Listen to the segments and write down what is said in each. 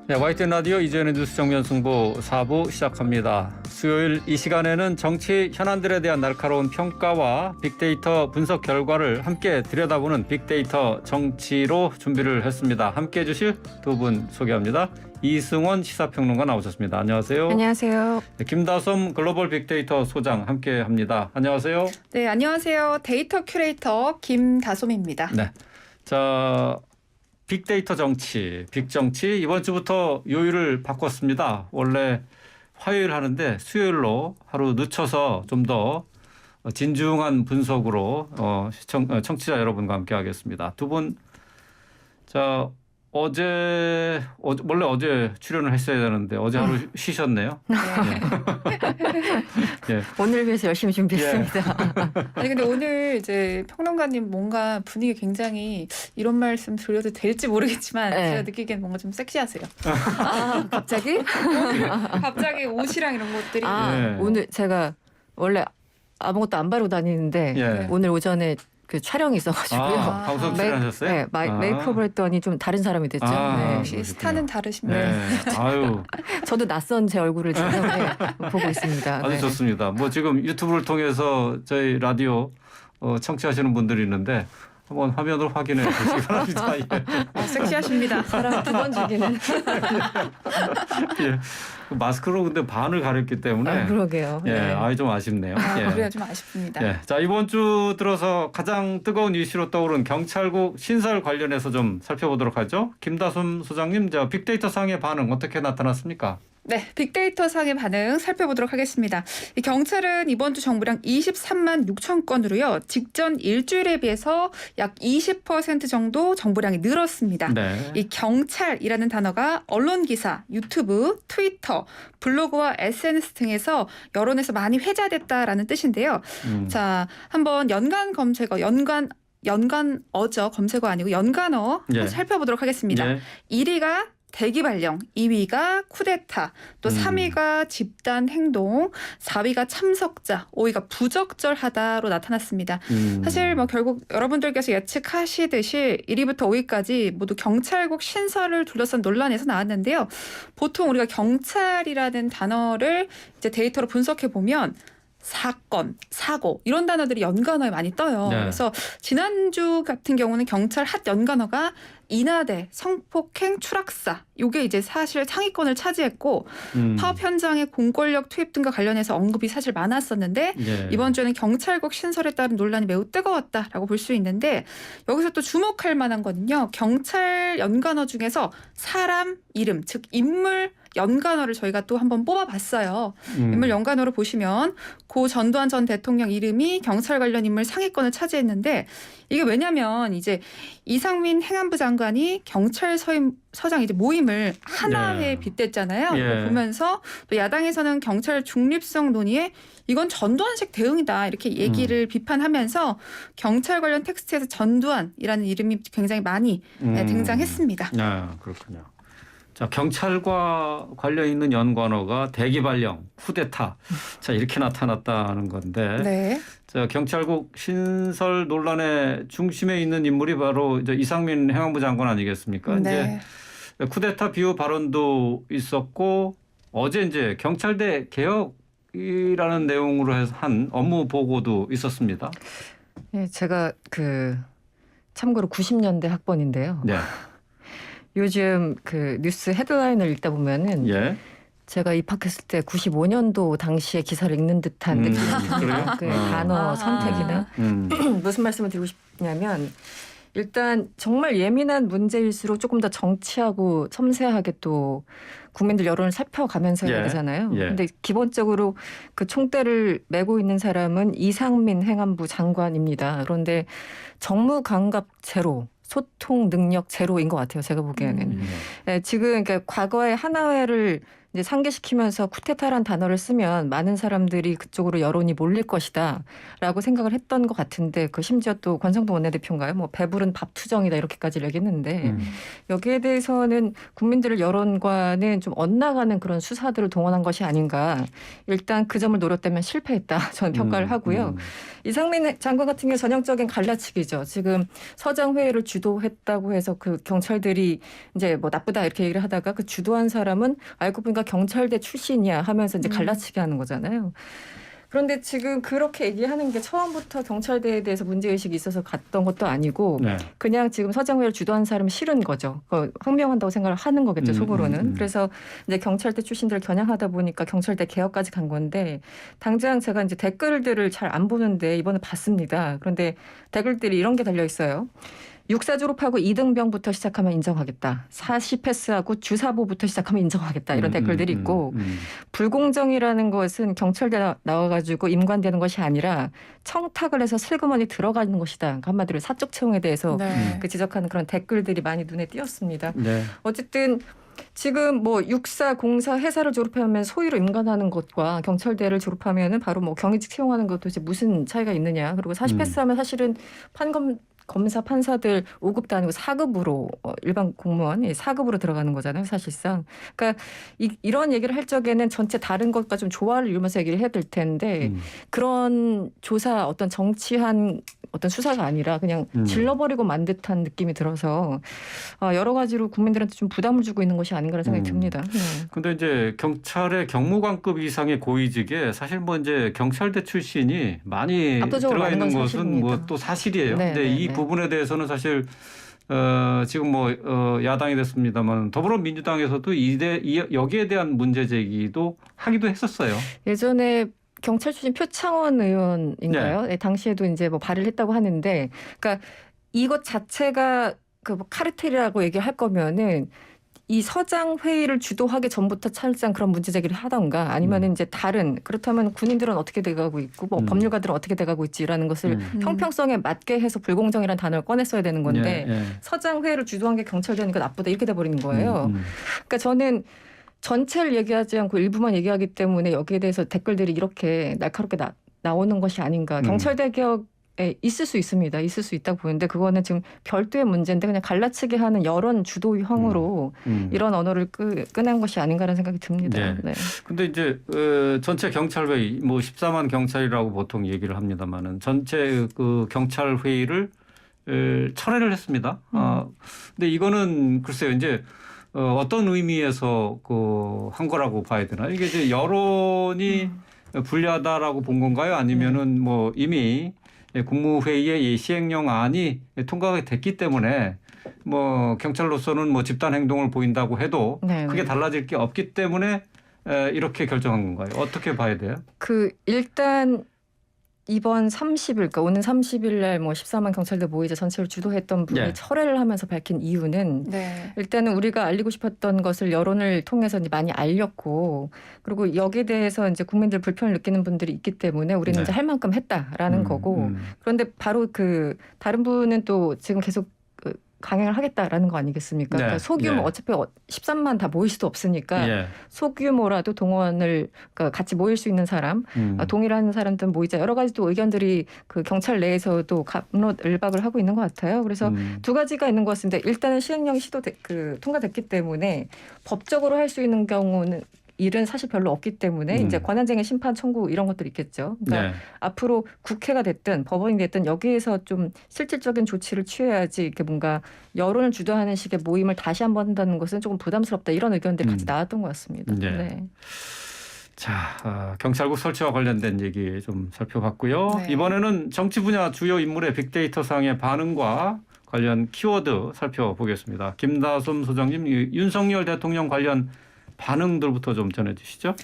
네, YTN 라디오 이재현의 뉴스 정면 승부 4부 시작합니다. 수요일 이 시간에는 정치 현안들에 대한 날카로운 평가와 빅데이터 분석 결과를 함께 들여다보는 빅데이터 정치로 준비를 했습니다. 함께해 주실 두 분 소개합니다. 이승원 시사평론가 나오셨습니다. 안녕하세요. 안녕하세요. 네, 김다솜 글로벌 빅데이터 소장 함께합니다. 안녕하세요. 네, 안녕하세요. 데이터 큐레이터 김다솜입니다. 네, 자 빅데이터 정치, 빅정치 이번 주부터 요일을 바꿨습니다. 원래 화요일 하는데 수요일로 하루 늦춰서 좀 더 진중한 분석으로 청취자 여러분과 함께하겠습니다. 두 분, 자 원래 어제 출연을 했어야 되는데 어제 하루 쉬셨네요. 네. 예. 오늘 위해서 열심히 준비했습니다. 아니 근데 오늘 이제 평론가님 뭔가 분위기 굉장히 이런 말씀 드려도 될지 모르겠지만 네. 제가 느끼기엔 뭔가 좀 섹시하세요. 아, 갑자기? 갑자기 옷이랑 이런 것들이 네. 오늘 제가 원래 아무것도 안 바르고 다니는데 예. 오늘 오전에 그 촬영이 있어가지고요. 방송 아, 출연하셨어요? 네, 메이크업을 했더니 좀 다른 사람이 됐죠. 아. 네. 역시 그러시군요. 스타는 다르십니다. 네. 아유. 저도 낯선 제 얼굴을 지금 보고 있습니다. 아주 네. 좋습니다. 뭐 지금 유튜브를 통해서 저희 라디오 청취하시는 분들이 있는데 한번 화면으로 확인해 보시기 바랍니다. 예. 섹시하십니다. 사람 두 번 죽이는. 예. 마스크로 근데 반을 가렸기 때문에 아, 그러게요. 예, 네. 아이 좀 아쉽네요. 예. 그래야 좀 아쉽습니다. 예. 자, 이번 주 들어서 가장 뜨거운 이슈로 떠오른 경찰국 신설 관련해서 좀 살펴보도록 하죠. 김다솜 소장님, 저 빅데이터 상의 반응 어떻게 나타났습니까? 네, 빅데이터 상의 반응 살펴보도록 하겠습니다. 이 경찰은 이번 주 정보량 23만 6천 건으로요. 직전 일주일에 비해서 약 20% 정도 정보량이 늘었습니다. 네. 이 경찰이라는 단어가 언론 기사, 유튜브, 트위터, 블로그와 SNS 등에서 여론에서 많이 회자됐다라는 뜻인데요. 자, 한번 연관 검색어, 연관어죠. 검색어 아니고 연관어 예. 살펴보도록 하겠습니다. 예. 1위가 대기 발령, 2위가 쿠데타, 또 3위가 집단 행동, 4위가 참석자, 5위가 부적절하다로 나타났습니다. 사실 뭐 결국 여러분들께서 예측하시듯이 1위부터 5위까지 모두 경찰국 신설을 둘러싼 논란에서 나왔는데요. 보통 우리가 경찰이라는 단어를 이제 데이터로 분석해 보면 사건, 사고 이런 단어들이 연관어에 많이 떠요. 네. 그래서 지난주 같은 경우는 경찰 핫 연관어가 인하대, 성폭행, 추락사 이게 이제 사실 상위권을 차지했고 파업 현장의 공권력 투입 등과 관련해서 언급이 사실 많았었는데 예. 이번 주에는 경찰국 신설에 따른 논란이 매우 뜨거웠다라고 볼 수 있는데 여기서 또 주목할 만한 거는요. 경찰 연관어 중에서 사람 이름, 즉 인물 연관어를 저희가 또 한번 뽑아봤어요. 인물 연관어로 보시면 고 전두환 전 대통령 이름이 경찰 관련 인물 상위권을 차지했는데 이게 왜냐면 이제 이상민 행안부 장관이 경찰서장 이제 모임을 하나회에 예. 빗댔잖아요. 예. 이걸 보면서 또 야당에서는 경찰 중립성 논의에 이건 전두환식 대응이다 이렇게 얘기를 비판하면서 경찰 관련 텍스트에서 전두환이라는 이름이 굉장히 많이 등장했습니다. 아, 그렇군요. 자, 경찰과 관련 있는 연관어가 대기 발령, 쿠데타. 자, 이렇게 나타났다는 건데. 네. 자, 경찰국 신설 논란의 중심에 있는 인물이 바로 이제 이상민 행안부 장관 아니겠습니까? 네. 이제 쿠데타 비호 발언도 있었고 어제 이제 경찰대 개혁이라는 내용으로 해서 한 업무 보고도 있었습니다. 네, 제가 참고로 90년대 학번인데요. 네. 요즘 그 뉴스 헤드라인을 읽다 보면은 예. 제가 입학했을 때 95년도 당시의 기사를 읽는 듯한 느낌이 그래요? 그 단어 선택이나 무슨 말씀을 드리고 싶냐면 일단 정말 예민한 문제일수록 조금 더 정치하고 섬세하게 또 국민들 여론을 살펴가면서 해야 예. 되잖아요. 예. 근데 기본적으로 그 총대를 메고 있는 사람은 이상민 행안부 장관입니다. 그런데 정무 감각 제로, 소통 능력 제로인 것 같아요. 제가 보기에는. 네, 지금 그러니까 과거에 하나회를 이제 상기시키면서 쿠데타란 단어를 쓰면 많은 사람들이 그쪽으로 여론이 몰릴 것이다라고 생각을 했던 것 같은데 그 심지어 또 권성동 원내대표인가요? 뭐 배부른 밥 투정이다 이렇게까지 얘기했는데 여기에 대해서는 국민들의 여론과는 좀 엇나가는 그런 수사들을 동원한 것이 아닌가. 일단 그 점을 노렸다면 실패했다. 저는 평가를 하고요. 이상민 장관 같은 경우 전형적인 갈라치기죠. 지금 서장 회의를 주도했다고 해서 그 경찰들이 이제 뭐 나쁘다 이렇게 얘기를 하다가 그 주도한 사람은 알고 보니까 경찰대 출신이야 하면서 이제 갈라치기 하는 거잖아요. 그런데 지금 그렇게 얘기하는 게 처음부터 경찰대에 대해서 문제의식이 있어서 갔던 것도 아니고 네. 그냥 지금 서장회를 주도한 사람이 싫은 거죠. 황명한다고 생각을 하는 거겠죠, 속으로는. 그래서 이제 경찰대 출신들을 겨냥하다 보니까 경찰대 개혁까지 간 건데 당장 제가 이제 댓글들을 잘 안 보는데 이번에 봤습니다. 그런데 댓글들이 이런 게 달려 있어요. 육사 졸업하고 2등병부터 시작하면 인정하겠다. 사시 패스하고 주사보부터 시작하면 인정하겠다. 이런 댓글들이 있고 불공정이라는 것은 경찰대 나와가지고 임관되는 것이 아니라 청탁을 해서 슬그머니 들어가는 것이다. 한마디로 사적 채용에 대해서 네. 그 지적하는 그런 댓글들이 많이 눈에 띄었습니다. 네. 어쨌든 지금 뭐 육사, 공사, 회사를 졸업하면 소위로 임관하는 것과 경찰대를 졸업하면은 바로 뭐 경위직 채용하는 것도 이제 무슨 차이가 있느냐. 그리고 사시 패스하면 사실은 검사 판사들 5급도 아니고 4급으로 일반 공무원 4급으로 들어가는 거잖아요. 사실상. 그러니까 이런 얘기를 할 적에는 전체 다른 것과 좀 조화를 이루면서 얘기를 해야 될 텐데 그런 조사 어떤 정치한 어떤 수사가 아니라 그냥 질러버리고 만 듯한 느낌이 들어서 여러 가지로 국민들한테 좀 부담을 주고 있는 것이 아닌가라는 생각이 듭니다. 근데 이제 경찰의 경무관급 이상의 고위직에 사실 뭐 이제 경찰대 출신이 많이 압도적으로 들어가 있는 많은 건 것은 뭐 사실입니다. 또 사실이에요. 네, 근데 네, 이 네. 부분에 대해서는 사실 지금 뭐 야당이 됐습니다만 더불어민주당에서도 여기에 대한 문제 제기도 하기도 했었어요. 예전에 경찰 출신 표창원 의원인가요? 네, 당시에도 이제 뭐 발의를 했다고 하는데, 그러니까 이것 자체가 그 뭐 카르텔이라고 얘기할 거면은 이 서장 회의를 주도하기 전부터 찰상 그런 문제 제기를 하던가 아니면은 이제 다른 그렇다면 군인들은 어떻게 돼가고 있고 뭐 법률가들은 어떻게 돼가고 있지라는 것을 형평성에 맞게 해서 불공정이라는 단어를 꺼냈어야 되는 건데 서장 회의를 주도한 게 경찰대니까 나쁘다 이렇게 돼버리는 거예요. 그러니까 저는 전체를 얘기하지 않고 일부만 얘기하기 때문에 여기에 대해서 댓글들이 이렇게 날카롭게 나오는 것이 아닌가. 경찰대 개혁에 있을 수 있습니다. 있을 수 있다고 보는데 그거는 지금 별도의 문제인데 그냥 갈라치기 하는 여론 주도형으로 이런 언어를 꺼낸 것이 아닌가라는 생각이 듭니다. 네. 네. 근데 이제 전체 경찰회의 뭐 14만 경찰이라고 보통 얘기를 합니다만은 전체 그 경찰회의를 철회를 했습니다. 근데 이거는 글쎄요 이제 어떤 의미에서 한 거라고 봐야 되나? 이게 이제 여론이 불리하다라고 본 건가요? 아니면은 뭐 이미 국무회의의 시행령안이 통과가 됐기 때문에 뭐 경찰로서는 뭐 집단 행동을 보인다고 해도 크게 달라질 게 없기 때문에 이렇게 결정한 건가요? 어떻게 봐야 돼요? 일단 이번 30일, 그러니까 오는 30일 날 뭐 14만 경찰대 모의제 전체를 주도했던 분이 철회를 하면서 밝힌 이유는 일단은 우리가 알리고 싶었던 것을 여론을 통해서 이제 많이 알렸고 그리고 여기에 대해서 이제 국민들 불편을 느끼는 분들이 있기 때문에 우리는 이제 할 만큼 했다라는 거고 그런데 바로 다른 분은 또 지금 계속 강행을 하겠다라는 거 아니겠습니까? 그러니까 소규모 어차피 13만 다 모일 수도 없으니까 소규모라도 동원을 그러니까 같이 모일 수 있는 사람, 동일한 사람들 모이자 여러 가지 또 의견들이 그 경찰 내에서도 갑론을박을 하고 있는 것 같아요. 그래서 두 가지가 있는 것 같습니다. 일단은 시행령이 통과됐기 때문에 법적으로 할 수 있는 경우는 일은 사실 별로 없기 때문에 이제 권한쟁의 심판 청구 이런 것들이 있겠죠. 그러니까 앞으로 국회가 됐든 법원이 됐든 여기에서 좀 실질적인 조치를 취해야지 이렇게 뭔가 여론을 주도하는 식의 모임을 다시 한번 한다는 것은 조금 부담스럽다 이런 의견들이 같이 나왔던 것 같습니다. 네. 자, 경찰국 설치와 관련된 얘기 좀 살펴봤고요. 이번에는 정치 분야 주요 인물의 빅데이터상의 반응과 관련 키워드 살펴보겠습니다. 김다솜 소장님, 윤석열 대통령 관련 반응들부터 좀 전해주시죠.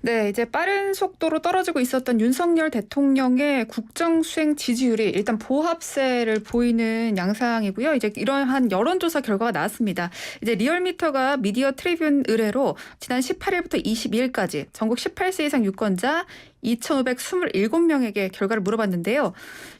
네, 이제 빠른 속도로 떨어지고 있었던 윤석열 대통령의 국정수행 지지율이 일단 보합세를 보이는 양상이고요. 이제 이러한 여론조사 결과가 나왔습니다. 이제 리얼미터가 미디어 트리뷴 의뢰로 지난 18일부터 22일까지 전국 18세 이상 유권자 2,527명에게 결과를 물어봤는데요.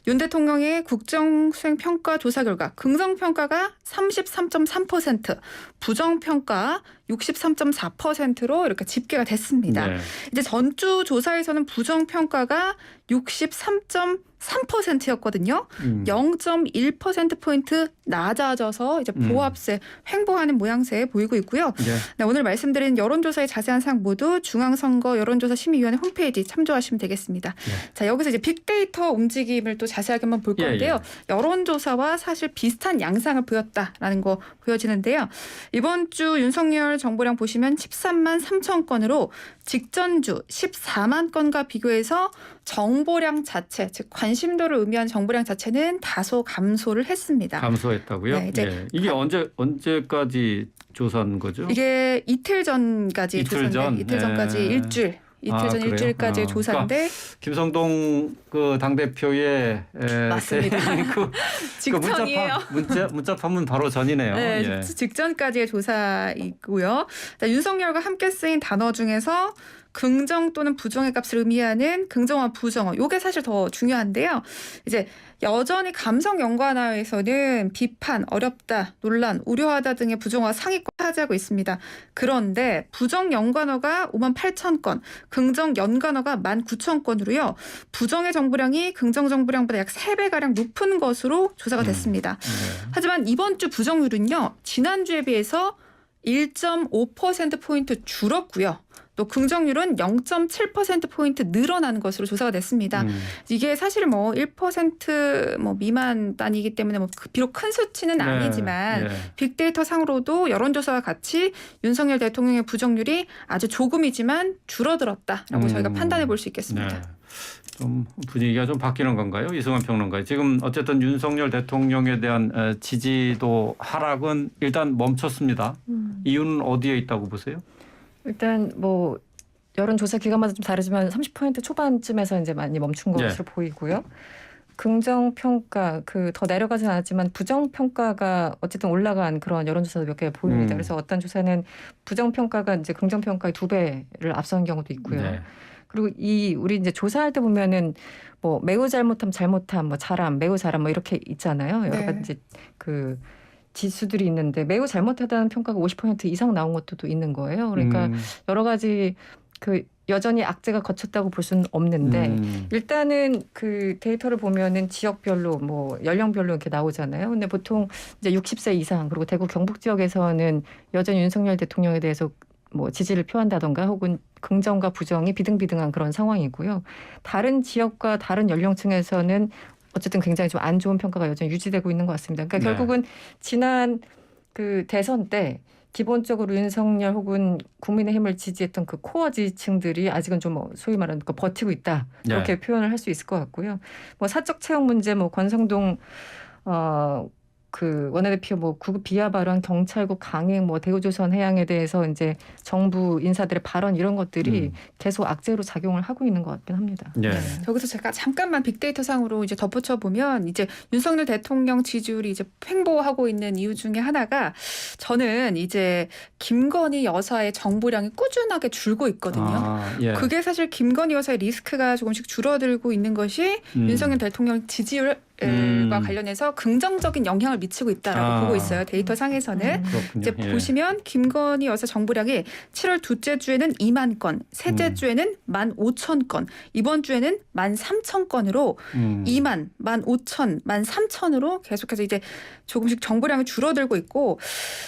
윤 대통령의 국정수행평가 조사 결과 긍정평가가 33.3%, 부정평가 63.4%로 이렇게 집계가 됐습니다. 네. 이제 전주 조사에서는 부정평가가 63.3%였거든요. 0.1%포인트 낮아져서 이제 보합세 횡보하는 모양새 보이고 있고요. 네. 네, 오늘 말씀드린 여론조사의 자세한 사항 모두 중앙선거 여론조사심의위원회 홈페이지 참조하시면 되겠습니다. 자, 여기서 이제 빅데이터 움직임을 또 자세하게 한번 볼 건데요. 여론조사와 사실 비슷한 양상을 보였다라는 거 보여지는데요. 이번 주 윤석열 정보량 보시면 13만 3천 건으로 직전주 14만 건과 비교해서 정보량 자체, 즉 관심도를 의미한 정보량 자체는 다소 감소를 했습니다. 감소했다고요? 네, 이제 이게 언제까지 조사한 거죠? 이게 이틀 전까지 이틀 전? 이틀 전까지 일주일. 이틀 전 그래요? 일주일까지의 조사인데 김성동 그 당대표의 맞습니다. 직전이에요. 문자 판문 바로 전이네요. 네, 예. 직전까지의 조사이고요. 자, 윤석열과 함께 쓰인 단어 중에서 긍정 또는 부정의 값을 의미하는 긍정어, 부정어. 요게 사실 더 중요한데요. 이제 여전히 감성 연관어에서는 비판, 어렵다, 논란, 우려하다 등의 부정어가 상위권 차지하고 있습니다. 그런데 부정 연관어가 5만 8천 건, 긍정 연관어가 1만 9천 건으로요. 부정의 정보량이 긍정 정보량보다 약 3배가량 높은 것으로 조사가 됐습니다. 하지만 이번 주 부정률은요. 지난주에 비해서 1.5%포인트 줄었고요. 또 긍정률은 0.7%포인트 늘어난 것으로 조사가 됐습니다. 이게 사실 뭐 1% 미만 단위이기 때문에 비록 큰 수치는 아니지만 빅데이터 상으로도 여론조사와 같이 윤석열 대통령의 부정률이 아주 조금이지만 줄어들었다라고 저희가 판단해 볼 수 있겠습니다. 네. 좀 분위기가 좀 바뀌는 건가요? 이승환 평론가. 지금 어쨌든 윤석열 대통령에 대한 지지도 하락은 일단 멈췄습니다. 이유는 어디에 있다고 보세요? 일단 뭐 여론조사 기간마다 좀 다르지만 30% 초반쯤에서 이제 많이 멈춘 것으로 보이고요. 긍정 평가 더 내려가진 않았지만 부정 평가가 어쨌든 올라간 그런 여론조사도 몇 개 보입니다. 그래서 어떤 조사는 부정 평가가 이제 긍정 평가의 2배를 앞선 경우도 있고요. 네. 그리고 우리 이제 조사할 때 보면은 뭐 매우 잘못함, 잘못함, 뭐 잘함, 매우 잘함 뭐 이렇게 있잖아요. 여러 가지 이제 그 지수들이 있는데 매우 잘못하다는 평가가 50% 이상 나온 것도 또 있는 거예요. 그러니까 여러 가지 여전히 악재가 거쳤다고 볼 수는 없는데 일단은 그 데이터를 보면은 지역별로 뭐 연령별로 이렇게 나오잖아요. 근데 보통 이제 60세 이상 그리고 대구 경북 지역에서는 여전히 윤석열 대통령에 대해서 뭐 지지를 표한다던가 혹은 긍정과 부정이 비등비등한 그런 상황이고요. 다른 지역과 다른 연령층에서는 어쨌든 굉장히 좀 안 좋은 평가가 여전히 유지되고 있는 것 같습니다. 그러니까 결국은 지난 그 대선 때 기본적으로 윤석열 혹은 국민의힘을 지지했던 그 코어 지지층들이 아직은 좀 소위 말하는 버티고 있다 이렇게 표현을 할 수 있을 것 같고요. 뭐 사적 채용 문제, 뭐 권성동 그 원내대표 뭐 구급 비하 발언, 경찰국 강행, 뭐 대우조선 해양에 대해서 이제 정부 인사들의 발언 이런 것들이 계속 악재로 작용을 하고 있는 것 같긴 합니다. 네. 여기서 제가 잠깐만 빅데이터 상으로 이제 덧붙여 보면 이제 윤석열 대통령 지지율이 이제 횡보하고 있는 이유 중에 하나가 저는 이제 김건희 여사의 정보량이 꾸준하게 줄고 있거든요. 그게 사실 김건희 여사의 리스크가 조금씩 줄어들고 있는 것이 윤석열 대통령 지지율 과 관련해서 긍정적인 영향을 미치고 있다라고 보고 있어요. 데이터 상에서는. 이제 보시면 김건희 여사 정보량이 7월 둘째 주에는 2만 건, 셋째 주에는 15,000건, 이번 주에는 13,000건으로 2만, 15,000, 13,000으로 계속해서 이제 조금씩 정보량이 줄어들고 있고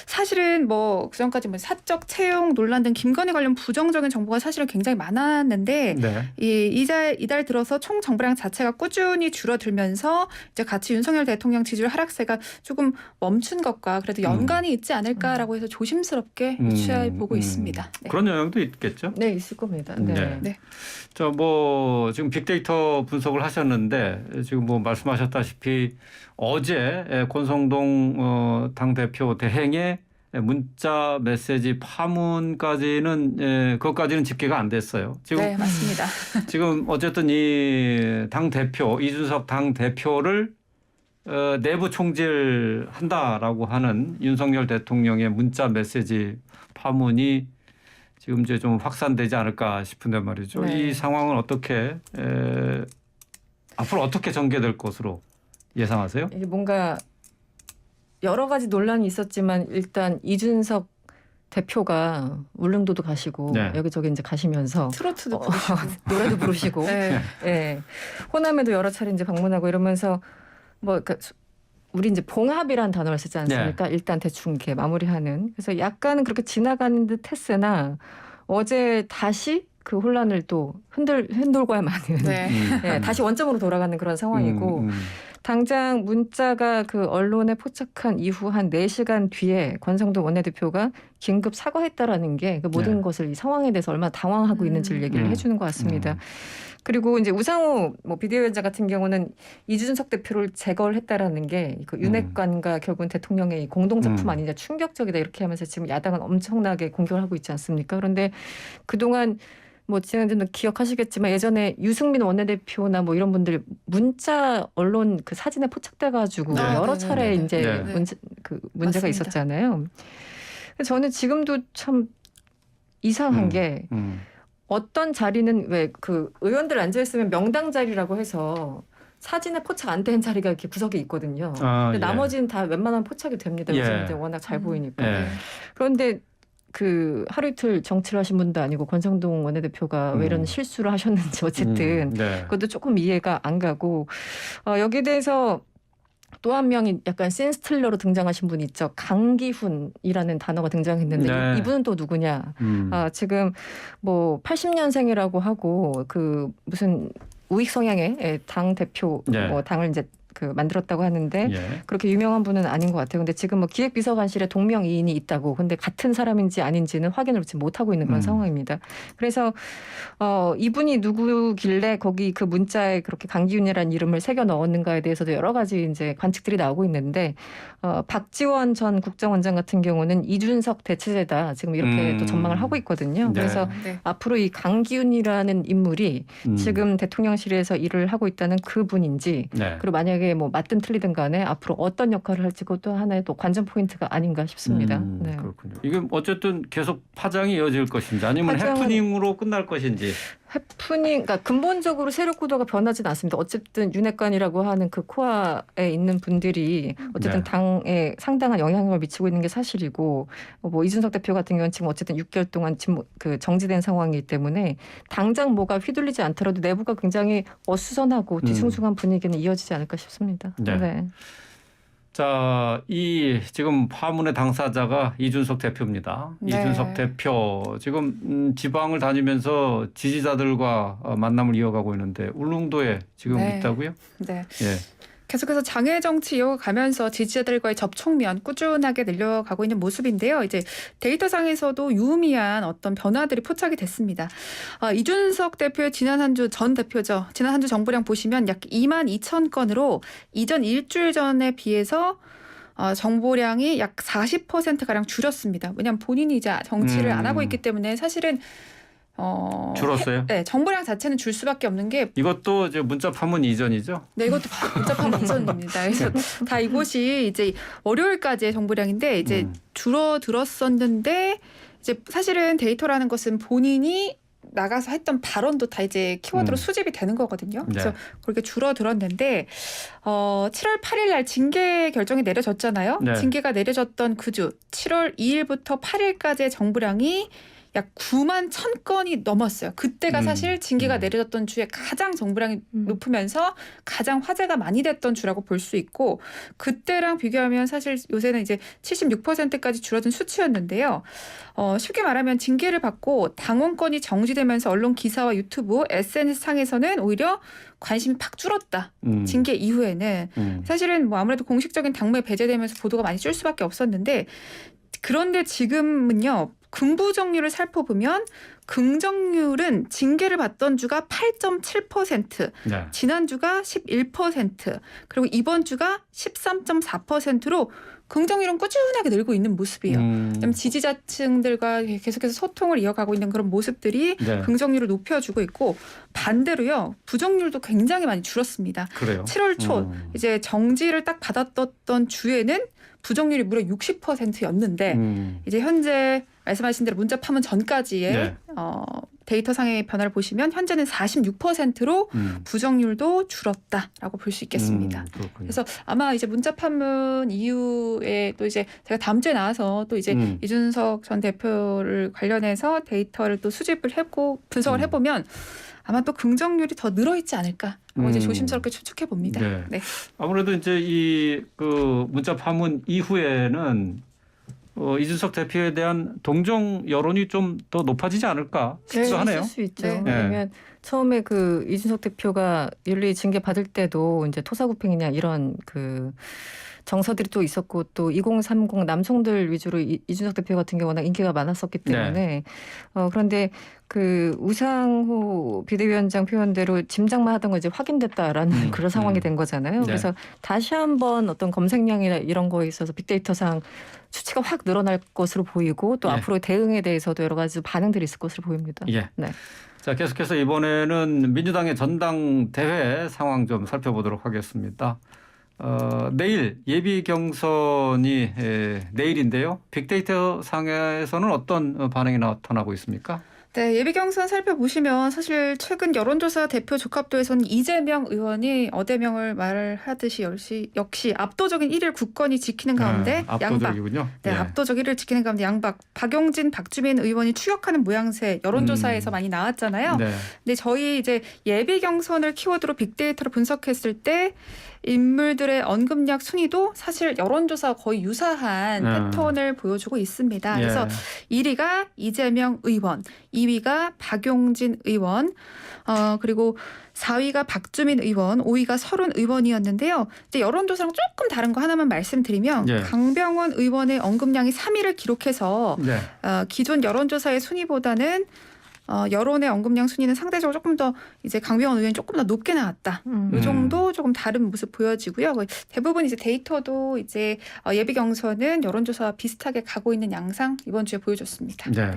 사실은 뭐 그전까지 뭐 사적 채용 논란 등 김건희 관련 부정적인 정보가 사실은 굉장히 많았는데 이달 들어서 총 정보량 자체가 꾸준히 줄어들면서 이제 같이 윤석열 대통령 지지율 하락세가 조금 멈춘 것과 그래도 연관이 있지 않을까라고 해서 조심스럽게 취해 보고 있습니다. 네. 그런 영향도 있겠죠? 네, 있을 겁니다. 네. 자, 뭐 지금 빅데이터 분석을 하셨는데 지금 뭐 말씀하셨다시피 어제 권성동 당대표 대행의 문자 메시지 파문까지는 그것까지는 집계가 안 됐어요. 지금 네, 맞습니다. 지금 어쨌든 이 당 대표 이준석 당 대표를 내부 총질한다라고 하는 윤석열 대통령의 문자 메시지 파문이 지금 이제 좀 확산되지 않을까 싶은데 말이죠. 네. 이 상황은 어떻게 앞으로 어떻게 전개될 것으로 예상하세요? 이게 뭔가 여러 가지 논란이 있었지만 일단 이준석 대표가 울릉도도 가시고 네. 여기저기 이제 가시면서 트로트도 부르시고. 노래도 부르시고 네. 예. 호남에도 여러 차례 이제 방문하고 이러면서 뭐 그러니까 우리 이제 봉합이라는 단어를 쓰지 않습니까? 일단 대충 이렇게 마무리하는. 그래서 약간은 그렇게 지나가는 듯 했으나 어제 다시 그 혼란을 또 흔들고야만은 네. 예, 다시 원점으로 돌아가는 그런 상황이고 당장 문자가 그 언론에 포착한 이후 한 4시간 뒤에 권성동 원내대표가 긴급 사과했다라는 게 그 모든 네. 것을 이 상황에 대해서 얼마나 당황하고 있는지를 얘기를 해주는 것 같습니다. 그리고 이제 우상호 뭐 비대위원장 같은 경우는 이준석 대표를 제거를 했다라는 게 그 윤핵관과 결국은 대통령의 공동 작품 아니냐 충격적이다 이렇게 하면서 지금 야당은 엄청나게 공격을 하고 있지 않습니까? 그런데 그동안 뭐 지난주도 기억하시겠지만 예전에 유승민 원내대표나 뭐 이런 분들 문자 언론 그 사진에 포착돼가지고 네. 여러 네네네네. 차례 이제 네. 문제가 맞습니다. 있었잖아요. 저는 지금도 참 이상한 게 어떤 자리는 왜 그 의원들 앉아 있으면 명당 자리라고 해서 사진에 포착 안 된 자리가 이렇게 구석에 있거든요. 근데 나머지는 다 웬만하면 포착이 됩니다. 예. 요즘 이제 워낙 잘 보이니까. 예. 그런데 그 하루 이틀 정치를 하신 분도 아니고 권성동 원내대표가 왜 이런 실수를 하셨는지 어쨌든 네. 그것도 조금 이해가 안 가고 여기에 대해서 또 한 명이 약간 센스틸러로 등장하신 분이 있죠. 강기훈이라는 단어가 등장했는데 네. 이분은 또 누구냐? 지금 뭐 80년생이라고 하고 그 무슨 우익 성향의 당 대표 네. 뭐 당을 이제 그 만들었다고 하는데 예. 그렇게 유명한 분은 아닌 것 같아요. 근데 지금 뭐 기획비서관실에 동명이인이 있다고. 근데 같은 사람인지 아닌지는 확인을 지금 못 하고 있는 그런 상황입니다. 그래서 이분이 누구길래 거기 그 문자에 그렇게 강기훈이라는 이름을 새겨 넣었는가에 대해서도 여러 가지 이제 관측들이 나오고 있는데 박지원 전 국정원장 같은 경우는 이준석 대체제다 지금 이렇게 또 전망을 하고 있거든요. 네. 그래서 네. 앞으로 이 강기훈이라는 인물이 지금 대통령실에서 일을 하고 있다는 그분인지 네. 그리고 만약에 뭐 맞든 틀리든 간에 앞으로 어떤 역할을 할지 그것도 하나의 또 관전 포인트가 아닌가 싶습니다. 네. 그렇군요. 이게 어쨌든 계속 파장이 이어질 것인지 아니면 파장은- 해프닝으로 끝날 것인지. 해프닝, 그러니까 근본적으로 세력 구도가 변하지는 않습니다. 어쨌든 윤핵관이라고 하는 그 코어에 있는 분들이 어쨌든 네. 당에 상당한 영향력을 미치고 있는 게 사실이고 뭐 이준석 대표 같은 경우는 지금 어쨌든 6개월 동안 그 정지된 상황이기 때문에 당장 뭐가 휘둘리지 않더라도 내부가 굉장히 어수선하고 뒤숭숭한 분위기는 이어지지 않을까 싶습니다. 네. 네. 자, 이 지금 파문의 당사자가 이준석 대표입니다. 네. 이준석 대표 지금 지방을 다니면서 지지자들과 만남을 이어가고 있는데 울릉도에 지금 네. 있다고요? 네. 예. 계속해서 장애 정치 이어가면서 지지자들과의 접촉면 꾸준하게 늘려가고 있는 모습인데요. 이제 데이터상에서도 유의미한 어떤 변화들이 포착이 됐습니다. 이준석 대표의 지난 한 주 전 대표죠. 지난 한 주 정보량 보시면 약 2만 2천 건으로 이전 일주일 전에 비해서 정보량이 약 40%가량 줄였습니다. 왜냐하면 본인이 이제 정치를 안 하고 있기 때문에 사실은 줄었어요? 네, 정보량 자체는 줄 수밖에 없는 게 이것도 이제 문자 파문 이전이죠? 네, 이것도 복잡한 이전입니다. 그래서 다 이곳이 이제 월요일까지의 정보량인데 이제 줄어들었었는데 이제 사실은 데이터라는 것은 본인이 나가서 했던 발언도 다 이제 키워드로 수집이 되는 거거든요. 그래서 네. 그렇게 줄어들었는데 7월 8일 날 징계 결정이 내려졌잖아요. 네. 징계가 내려졌던 그 주 7월 2일부터 8일까지의 정보량이 약 9만 1,000건이 넘었어요. 그때가 사실 징계가 내려졌던 주에 가장 정보량이 높으면서 가장 화제가 많이 됐던 주라고 볼 수 있고 그때랑 비교하면 사실 요새는 이제 76%까지 줄어든 수치였는데요. 쉽게 말하면 징계를 받고 당원권이 정지되면서 언론 기사와 유튜브, SNS 상에서는 오히려 관심이 팍 줄었다. 징계 이후에는 사실은 뭐 아무래도 공식적인 당무에 배제되면서 보도가 많이 줄 수밖에 없었는데 그런데 지금은요. 긍부정률을 살펴보면 긍정률은 징계를 받던 주가 8.7%, 네. 지난주가 11%, 그리고 이번 주가 13.4%로 긍정률은 꾸준하게 늘고 있는 모습이에요. 그다음에 지지자층들과 계속해서 소통을 이어가고 있는 그런 모습들이 네. 긍정률을 높여주고 있고 반대로요. 부정률도 굉장히 많이 줄었습니다. 그래요. 7월 초 이제 정지를 딱 받았던 주에는 부정률이 무려 60%였는데 이제 현재 말씀하신 대로 문자 파문 전까지의 네. 데이터상의 변화를 보시면 현재는 46%로 부정률도 줄었다라고 볼 수 있겠습니다. 그래서 아마 이제 문자 파문 이후에 또 이제 제가 다음 주에 나와서 또 이제 이준석 전 대표를 관련해서 데이터를 또 수집을 했고 분석을 해보면 아마 또 긍정률이 더 늘어있지 않을까 하고 이제 조심스럽게 추측해 봅니다. 네. 네. 아무래도 이제 이 그 문자 파문 이후에는 이준석 대표에 대한 동정 여론이 좀 더 높아지지 않을까 싶기도 하네요. 있을 수 있죠. 네. 왜냐하면 처음에 그 이준석 대표가 윤리 징계 받을 때도 이제 토사구팽이냐 이런 그 정서들이 또 있었고 또 2030 남성들 위주로 이준석 대표 같은 경우는 인기가 많았었기 때문에 그런데 그 우상호 비대위원장 표현대로 짐작만 하던 거 이제 확인됐다라는 그런 상황이 된 거잖아요. 네. 그래서 다시 한번 어떤 검색량이나 이런 거에 있어서 빅데이터상 수치가 확 늘어날 것으로 보이고 또 예. 앞으로 대응에 대해서도 여러 가지 반응들이 있을 것으로 보입니다. 예. 네. 자, 계속해서 이번에는 민주당의 전당대회 상황 좀 살펴보도록 하겠습니다. 내일 예비 경선이 내일인데요. 빅데이터 상에서는 어떤 반응이 나타나고 있습니까? 네, 예비 경선 살펴보시면 사실 최근 여론조사 대표 족합도에서는 이재명 의원이 어대명을 말하듯이 역시 압도적인 1위 국권이 지키는 가운데 압도적이군요. 네, 압도적 1위를 지키는 가운데 양박 박용진, 박주민 의원이 추격하는 모양새 여론조사에서 많이 나왔잖아요. 네. 근데 저희 이제 예비 경선을 키워드로 빅데이터를 분석했을 때 인물들의 언급량 순위도 사실 여론조사와 거의 유사한 패턴을 보여주고 있습니다. 그래서 1위가 이재명 의원, 2위가 박용진 의원, 그리고 4위가 박주민 의원, 5위가 서른 의원이었는데요. 이제 여론조사랑 조금 다른 거 하나만 말씀드리면 강병원 의원의 언급량이 3위를 기록해서 기존 여론조사의 순위보다는 여론의 언급량 순위는 상대적으로 조금 더 이제 강병원 의원이 조금 더 높게 나왔다. 이 정도 조금 다른 모습 보여지고요. 대부분 이제 데이터도 이제 예비 경선은 여론조사와 비슷하게 가고 있는 양상 이번 주에 보여줬습니다. 네.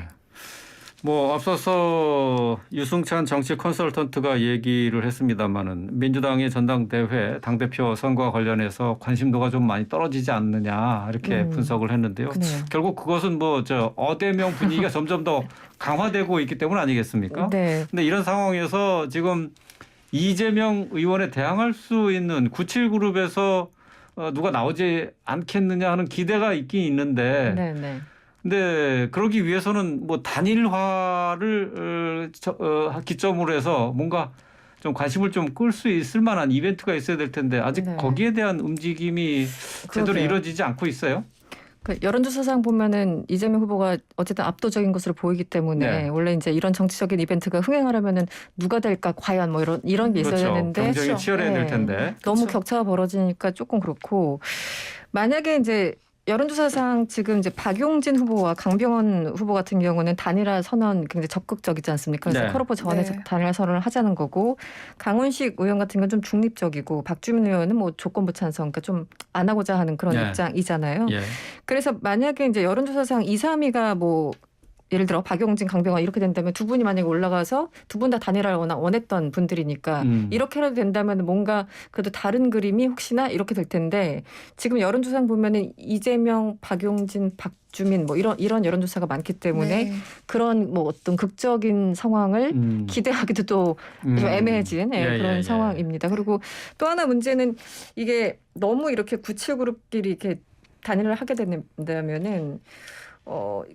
뭐 앞서서 유승찬 정치 컨설턴트가 얘기를 했습니다마는 민주당의 전당대회 당대표 선거와 관련해서 관심도가 좀 많이 떨어지지 않느냐 이렇게 분석을 했는데요. 그래요. 결국 그것은 뭐 어대명 분위기가 점점 더 강화되고 있기 때문 아니겠습니까? 네. 근데 이런 상황에서 지금 이재명 의원에 대항할 수 있는 97그룹에서 누가 나오지 않겠느냐 하는 기대가 있긴 있는데 네. 근데 그러기 위해서는 뭐 단일화를 기점으로 해서 뭔가 좀 관심을 좀 끌 수 있을 만한 이벤트가 있어야 될 텐데 아직 거기에 대한 움직임이 제대로 이루어지지 않고 있어요. 그 여론조사상 보면은 이재명 후보가 어쨌든 압도적인 것으로 보이기 때문에 원래 이제 이런 정치적인 이벤트가 흥행하려면은 누가 될까 과연 뭐 이런 게 있어야 되는데 경쟁이 치열해야 될 텐데 너무 격차가 벌어지니까 조금 그렇고 만약에 이제 여론조사상 지금 이제 박용진 후보와 강병원 후보 같은 경우는 단일화 선언 굉장히 적극적이지 않습니까? 그래서 컷오프 전에 단일화 선언을 하자는 거고 강훈식 의원 같은 건 좀 중립적이고 박주민 의원은 뭐 조건부 찬성, 그러니까 좀 안 하고자 하는 그런 입장이잖아요. 그래서 만약에 이제 여론조사상 2, 3위가 뭐 예를 들어 박용진, 강병원 이렇게 된다면 두 분이 만약에 올라가서 두 분 다 단일화를 원했던 분들이니까 이렇게라도 된다면 뭔가 그래도 다른 그림이 혹시나 이렇게 될 텐데 지금 여론조사 보면은 이재명, 박용진, 박주민 뭐 이런 여론조사가 많기 때문에 그런 뭐 어떤 극적인 상황을 기대하기도 또 좀 애매해진 그런 상황입니다. 그리고 또 하나 문제는 이게 너무 이렇게 97그룹끼리 이렇게 단일화를 하게 된다면은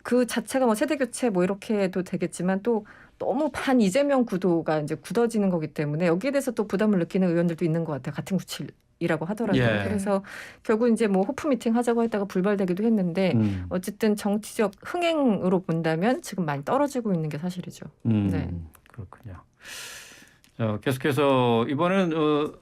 그 자체가 뭐 세대 교체 뭐 이렇게 해도 되겠지만 또 너무 반 이재명 구도가 이제 굳어지는 거기 때문에 여기에 대해서 또 부담을 느끼는 의원들도 있는 것 같아요. 같은 97이라고 하더라도. 그래서 결국 이제 뭐 호프 미팅 하자고 했다가 불발되기도 했는데 어쨌든 정치적 흥행으로 본다면 지금 많이 떨어지고 있는 게 사실이죠. 네. 그렇군요. 자, 계속해서 이번에는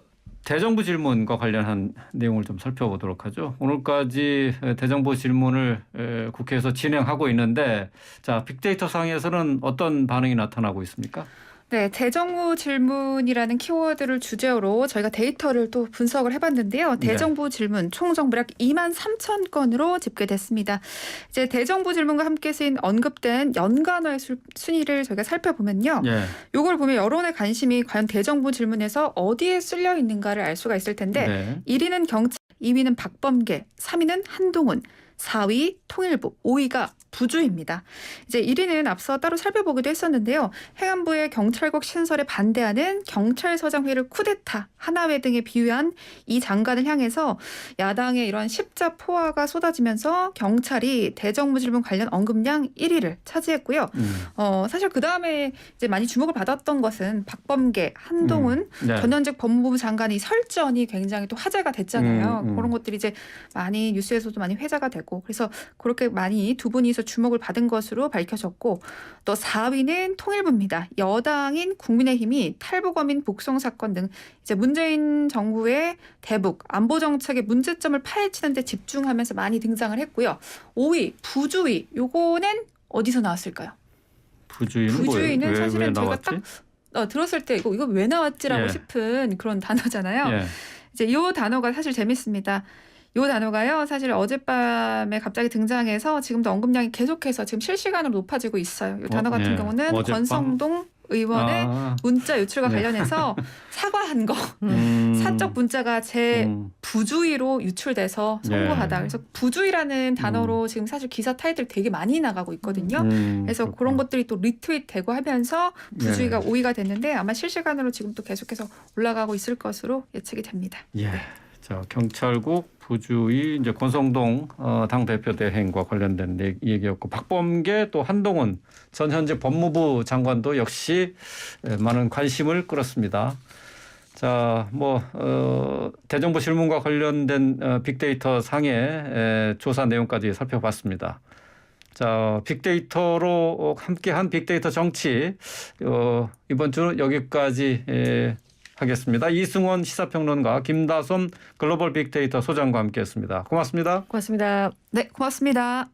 대정부 질문과 관련한 내용을 좀 살펴보도록 하죠. 오늘까지 대정부 질문을 국회에서 진행하고 있는데 자, 빅데이터 상에서는 어떤 반응이 나타나고 있습니까? 네, 대정부 질문이라는 키워드를 주제로 저희가 데이터를 또 분석을 해봤는데요. 대정부 질문 총 정보력 23,000건으로 집계됐습니다. 이제 대정부 질문과 함께 쓰인 언급된 연관어의 순위를 저희가 살펴보면요. 요걸 보면 여론의 관심이 과연 대정부 질문에서 어디에 쓸려 있는가를 알 수가 있을 텐데 1위는 경찰, 2위는 박범계, 3위는 한동훈, 4위 통일부, 5위가 부주입니다. 이제 1위는 앞서 따로 살펴보기도 했었는데요. 행안부의 경찰국 신설에 반대하는 경찰서장 회의를 쿠데타, 하나회 등에 비유한 이 장관을 향해서 야당의 이런 십자 포화가 쏟아지면서 경찰이 대정부 질문 관련 언급량 1위를 차지했고요. 사실 그 다음에 이제 많이 주목을 받았던 것은 박범계, 한동훈, 네. 전현직 법무부 장관의 설전이 굉장히 또 화제가 됐잖아요. 그런 것들이 이제 많이 뉴스에서도 많이 회자가 되고 그래서 그렇게 많이 두 분이서 주목을 받은 것으로 밝혀졌고 또 4위는 통일부입니다. 여당인 국민의힘이 탈북어민 북송 사건 등 이제 문재인 정부의 대북 안보 정책의 문제점을 파헤치는 데 집중하면서 많이 등장을 했고요. 5위 부주의 요거는 어디서 나왔을까요? 부주의는 부주의는 왜 사실은 제가 나왔지? 딱 들었을 때 이거 왜 나왔지라고 예. 싶은 그런 단어잖아요. 예. 이제 이 단어가 사실 재밌습니다. 이 단어가요. 사실 어젯밤에 갑자기 등장해서 지금도 언급량이 계속해서 지금 실시간으로 높아지고 있어요. 이 단어 같은 예. 경우는 어젯밤? 권성동 의원의 문자 유출과 네. 관련해서 사과한 거. 사적 문자가 제 부주의로 유출돼서 선고하다. 그래서 부주의라는 단어로 지금 사실 기사 타이틀 되게 많이 나가고 있거든요. 그래서 그렇구나. 그런 것들이 또 리트윗 되고 하면서 부주의가 네. 5위가 됐는데 아마 실시간으로 지금 또 계속해서 올라가고 있을 것으로 예측이 됩니다. 예. 자, 경찰국 부주의 이제 권성동 당 대표 대행과 관련된 얘기였고 박범계 또 한동훈 전 현직 법무부 장관도 역시 많은 관심을 끌었습니다. 자, 대정부 질문과 관련된 빅데이터 상의 조사 내용까지 살펴봤습니다. 자, 빅데이터로 함께한 빅데이터 정치 이번 주는 여기까지 하겠습니다. 이승원 시사평론가, 김다솜 글로벌 빅데이터 소장과 함께했습니다. 고맙습니다. 고맙습니다. 네, 고맙습니다.